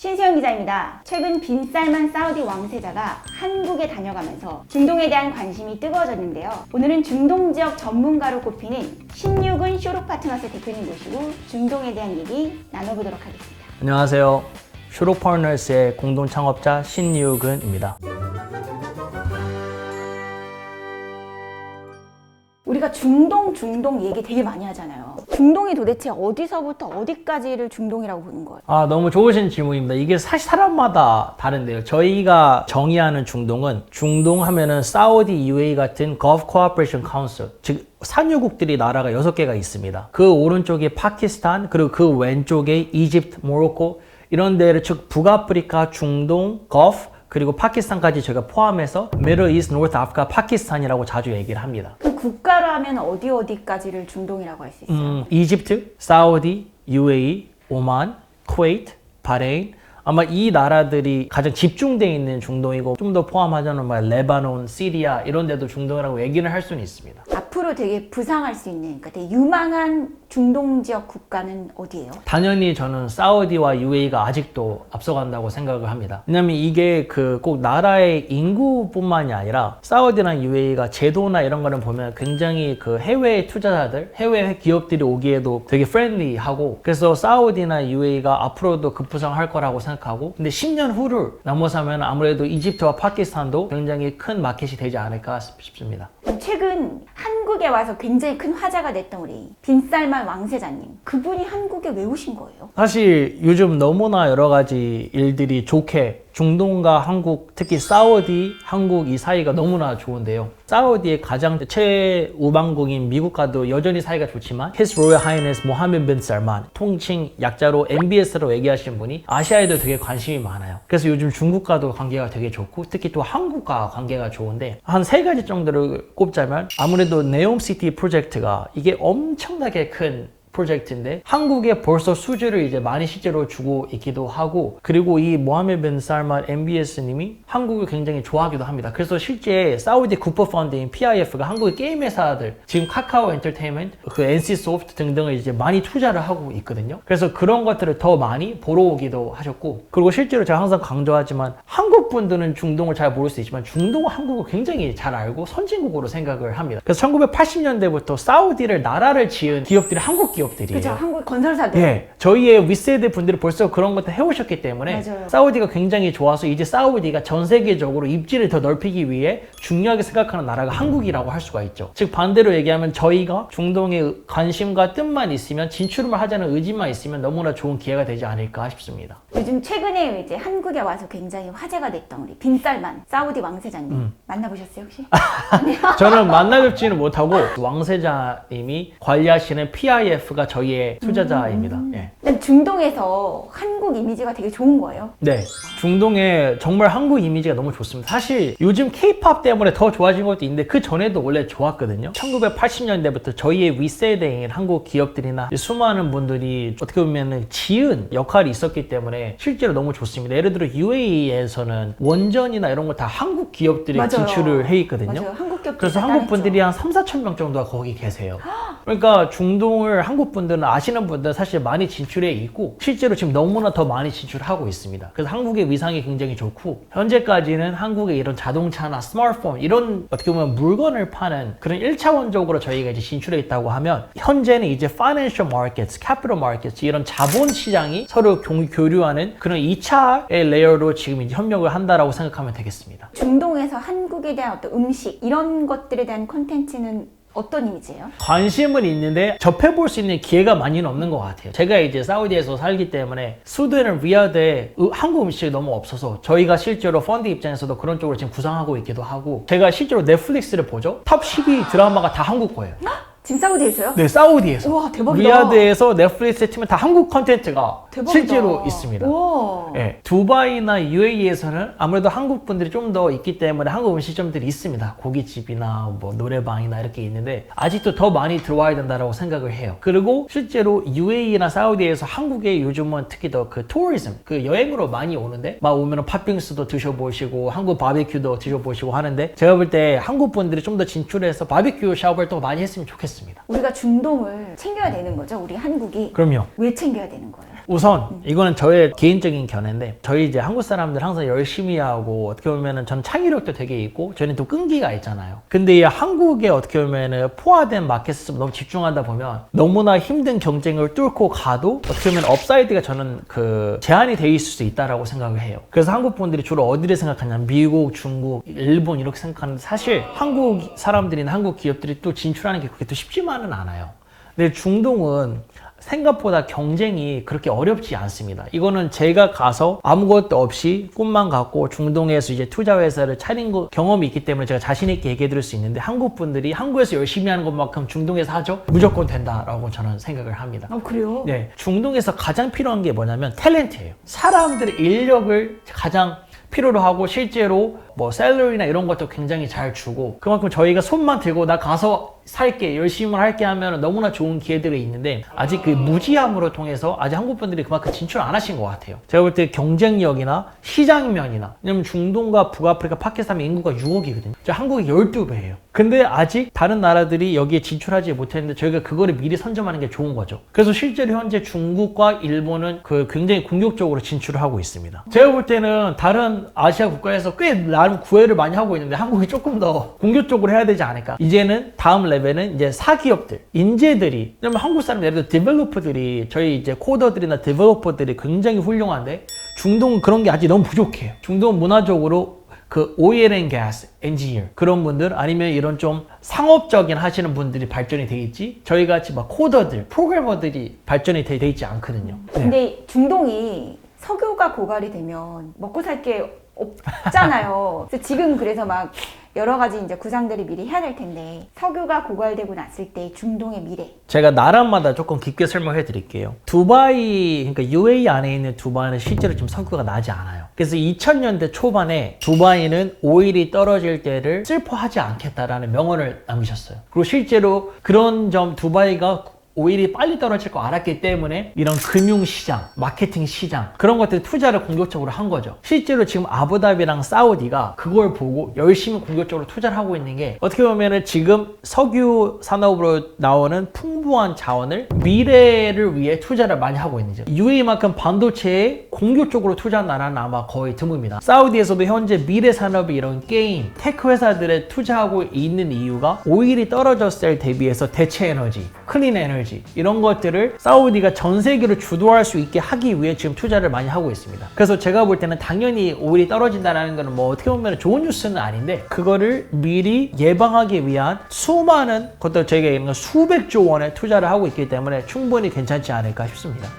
신수영 기자입니다. 최근 빈살만 사우디 왕세자가 한국에 다녀가면서 중동에 대한 관심이 뜨거워졌는데요. 오늘은 중동 지역 전문가로 꼽히는 신유근 쇼룩파트너스 대표님 모시고 중동에 대한 얘기 나눠보도록 하겠습니다. 안녕하세요. 쇼룩파트너스의 공동 창업자 신유근입니다. 우리가 중동 얘기 되게 많이 하잖아요. 중동이 도대체 어디서부터 어디까지를 중동이라고 보는 거예요? 너무 좋으신 질문입니다. 이게 사실 사람마다 다른데요. 저희가 정의하는 중동은 중동 하면은 사우디, UAE 같은 Gulf Cooperation Council, 즉 산유국들이 나라가 6개가 있습니다. 그 오른쪽에 파키스탄, 그리고 그 왼쪽에 이집트, 모로코 이런 데를 즉 북아프리카, 중동, Gulf 그리고 파키스탄까지 저희가 포함해서 Middle East, North Africa, 파키스탄이라고 자주 얘기를 합니다. 그 국가로 하면 어디까지를 중동이라고 할 수 있어요? 이집트, 사우디, UAE, 오만, 쿠웨이트, 바레인 아마 이 나라들이 가장 집중되어 있는 중동이고 좀 더 포함하자면 레바논, 시리아 이런 데도 중동이라고 얘기를 할 수는 있습니다. 앞으로 되게 부상할 수 있는, 그러니까 되게 유망한 중동 지역 국가는 어디예요? 당연히 저는 사우디와 UAE가 아직도 앞서간다고 생각을 합니다. 왜냐면 이게 꼭 나라의 인구뿐만이 아니라 사우디나 UAE가 제도나 이런 거를 보면 굉장히 해외 투자자들, 해외 기업들이 오기에도 되게 프렌들리하고 그래서 사우디나 UAE가 앞으로도 급부상할 거라고 생각하고 근데 10년 후를 넘어서면 아무래도 이집트와 파키스탄도 굉장히 큰 마켓이 되지 않을까 싶습니다. 최근 한국에 와서 굉장히 큰 화제가 됐던 우리 빈살만 왕세자님, 그분이 한국에 왜 오신 거예요? 사실 요즘 너무나 여러 가지 일들이 좋게 중동과 한국, 특히 사우디, 한국 이 사이가 너무나 좋은데요. 사우디의 가장 최우방국인 미국과도 여전히 사이가 좋지만 His Royal Highness Mohammed bin Salman, 통칭 약자로 MBS라고 얘기하시는 분이 아시아에도 되게 관심이 많아요. 그래서 요즘 중국과도 관계가 되게 좋고 특히 또 한국과 관계가 좋은데 한 3가지 정도를 꼽자면 아무래도 네옴시티 프로젝트가 이게 엄청나게 큰 프로젝트인데 한국에 벌써 수주를 이제 많이 실제로 주고 있기도 하고 그리고 이 모하메드 빈 살만 MBS님이 한국을 굉장히 좋아하기도 합니다. 그래서 실제 사우디 쿠퍼 펀드인 PIF가 한국의 게임 회사들 지금 카카오 엔터테인먼트, NC소프트 등등을 이제 많이 투자를 하고 있거든요. 그래서 그런 것들을 더 많이 보러 오기도 하셨고 그리고 실제로 제가 항상 강조하지만 한국 분들은 중동을 잘 모를 수 있지만 중동은 한국을 굉장히 잘 알고 선진국으로 생각을 합니다. 그래서 1980년대부터 사우디를 나라를 지은 기업들이 한국 기업들이에요. 그죠, 한국 건설사들. 네, 저희의 윗세대 분들이 벌써 그런 것들 해오셨기 때문에 맞아요. 사우디가 굉장히 좋아서 이제 사우디가 전 세계적으로 입지를 더 넓히기 위해 중요하게 생각하는 나라가 한국이라고 할 수가 있죠. 즉 반대로 얘기하면 저희가 중동에 관심과 뜻만 있으면 진출을 하자는 의지만 있으면 너무나 좋은 기회가 되지 않을까 싶습니다. 요즘 최근에 이제 한국에 와서 굉장히 화제가 됐던 우리 빈살만 사우디 왕세자님 만나보셨어요 혹시? 저는 만나뵙지는 못하고 왕세자님이 관리하시는 PIF가 저희의 투자자입니다. 예. 일단 중동에서 한국 이미지가 되게 좋은 거예요. 네, 중동에 정말 한국 이미지가 너무 좋습니다. 사실 요즘 K-POP 때문에 더 좋아진 것도 있는데 그 전에도 원래 좋았거든요. 1980년대부터 저희의 윗세대인 한국 기업들이나 수많은 분들이 어떻게 보면 지은 역할이 있었기 때문에 실제로 너무 좋습니다. 예를 들어 UAE에서는 원전이나 이런 거 다 한국 기업들이 맞아요. 진출을 해 있거든요. 맞아요. 한국 기업들이 그래서 한국 분들이 한 3,4천 명 정도가 거기 계세요. 그러니까 중동을 한국 분들은 아시는 분들 사실 많이 진출해 있고 실제로 지금 너무나 더 많이 진출하고 있습니다. 그래서 한국의 위상이 굉장히 좋고 현재까지는 한국의 이런 자동차나 스마트폰 이런 어떻게 보면 물건을 파는 그런 1차원적으로 저희가 이제 진출해 있다고 하면 현재는 이제 financial markets, capital markets 이런 자본 시장이 서로 교류하는 그런 2차의 레이어로 지금 이제 협력을 한다라고 생각하면 되겠습니다. 중동에서 한국에 대한 어떤 음식 이런 것들에 대한 콘텐츠는 어떤 이미지예요? 관심은 있는데 접해볼 수 있는 기회가 많이는 없는 것 같아요. 제가 이제 사우디에서 살기 때문에 수도는 리야드에 한국 음식이 너무 없어서 저희가 실제로 펀드 입장에서도 그런 쪽으로 지금 구상하고 있기도 하고 제가 실제로 넷플릭스를 보죠. top 12 드라마가 다 한국 거예요. 지금 사우디에서요? 네, 사우디에서. 우와, 대박이다. 리야드에서 넷플릭스에 치면 다 한국 컨텐츠가 대박이다. 실제로 있습니다. 우와. 네, 두바이나 UAE에서는 아무래도 한국 분들이 좀 더 있기 때문에 한국 음식점들이 있습니다. 고깃집이나 뭐 노래방이나 이렇게 있는데 아직도 더 많이 들어와야 된다고 생각을 해요. 그리고 실제로 UAE나 사우디에서 한국에 요즘은 특히 더 투어리즘, 여행으로 많이 오는데 막 오면은 팥빙수도 드셔보시고 한국 바비큐도 드셔보시고 하는데 제가 볼 때 한국 분들이 좀 더 진출해서 바비큐 샵을 또 많이 했으면 좋겠습니다. 우리가 중동을 챙겨야 되는 거죠, 우리 한국이. 그럼요. 왜 챙겨야 되는 거예요? 우선 이거는 저의 개인적인 견해인데 저희 이제 한국 사람들 항상 열심히 하고 어떻게 보면은 저는 창의력도 되게 있고 저희는 또 끈기가 있잖아요. 근데 이 한국에 어떻게 보면은 포화된 마켓에 너무 집중하다 보면 너무나 힘든 경쟁을 뚫고 가도 어떻게 보면 업사이드가 저는 그 제한이 돼 있을 수 있다라고 생각을 해요. 그래서 한국 분들이 주로 어디를 생각하냐면 미국, 중국, 일본 이렇게 생각하는데 사실 한국 사람들이나 한국 기업들이 또 진출하는 게 그렇게 또 쉽지만은 않아요. 근데 중동은 생각보다 경쟁이 그렇게 어렵지 않습니다. 이거는 제가 가서 아무것도 없이 꿈만 갖고 중동에서 이제 투자 회사를 차린 경험이 있기 때문에 제가 자신 있게 얘기해 드릴 수 있는데 한국 분들이 한국에서 열심히 하는 것만큼 중동에서 하죠? 무조건 된다라고 저는 생각을 합니다. 그래요? 네, 중동에서 가장 필요한 게 뭐냐면 탤런트예요. 사람들의 인력을 가장 필요로 하고 실제로 뭐 샐러리나 이런 것도 굉장히 잘 주고 그만큼 저희가 손만 들고 나 가서 살게 열심히 할게 하면 너무나 좋은 기회들이 있는데 아직 그 무지함으로 통해서 아직 한국 분들이 그만큼 진출 안 하신 것 같아요. 제가 볼 때 경쟁력이나 시장 면이나 왜냐면 중동과 북아프리카 파키스탄 인구가 6억이거든요. 한국이 12배예요. 근데 아직 다른 나라들이 여기에 진출하지 못했는데 저희가 그거를 미리 선점하는 게 좋은 거죠. 그래서 실제로 현재 중국과 일본은 그 굉장히 공격적으로 진출을 하고 있습니다. 제가 볼 때는 다른 아시아 국가에서 꽤 나름 구애를 많이 하고 있는데 한국이 조금 더 공격적으로 해야 되지 않을까. 이제는 다음 레벨은 이제 사기업들, 인재들이 왜냐면 한국 사람 예를 들어 디벨로퍼들이 저희 이제 코더들이나 디벨로퍼들이 굉장히 훌륭한데 중동은 그런 게 아직 너무 부족해요. 중동은 문화적으로 그 oil and gas engineer 그런 분들 아니면 이런 좀 상업적인 하시는 분들이 발전이 돼 있지 저희 같이 막 코더들, 프로그래머들이 발전이 돼 있지 않거든요. 근데 중동이 석유가 고갈이 되면 먹고 살 게 없잖아요. 그래서 지금 그래서 막 여러 가지 이제 구상들을 미리 해야 될 텐데 석유가 고갈되고 났을 때 중동의 미래. 제가 나라마다 조금 깊게 설명해 드릴게요. 두바이, 그러니까 UAE 안에 있는 두바이는 실제로 지금 석유가 나지 않아요. 그래서 2000년대 초반에 두바이는 오일이 떨어질 때를 슬퍼하지 않겠다라는 명언을 남기셨어요. 그리고 실제로 그런 점 두바이가 오일이 빨리 떨어질 거 알았기 때문에 이런 금융시장, 마케팅 시장 그런 것들 투자를 공격적으로 한 거죠. 실제로 지금 아부다비랑 사우디가 그걸 보고 열심히 공격적으로 투자를 하고 있는 게 어떻게 보면은 지금 석유 산업으로 나오는 풍부한 자원을 미래를 위해 투자를 많이 하고 있는 거죠. UAE만큼 반도체에 공격적으로 투자한 나라는 아마 거의 드뭅니다. 사우디에서도 현재 미래 산업이 이런 게임, 테크 회사들에 투자하고 있는 이유가 오일이 떨어졌을 때 대비해서 대체 에너지, 클린 에너지 이런 것들을 사우디가 전 세계로 주도할 수 있게 하기 위해 지금 투자를 많이 하고 있습니다. 그래서 제가 볼 때는 당연히 오일이 떨어진다는 거는 뭐 어떻게 보면 좋은 뉴스는 아닌데 그거를 미리 예방하기 위한 수많은 그것도 저희가 수백조 원의 투자를 하고 있기 때문에 충분히 괜찮지 않을까 싶습니다.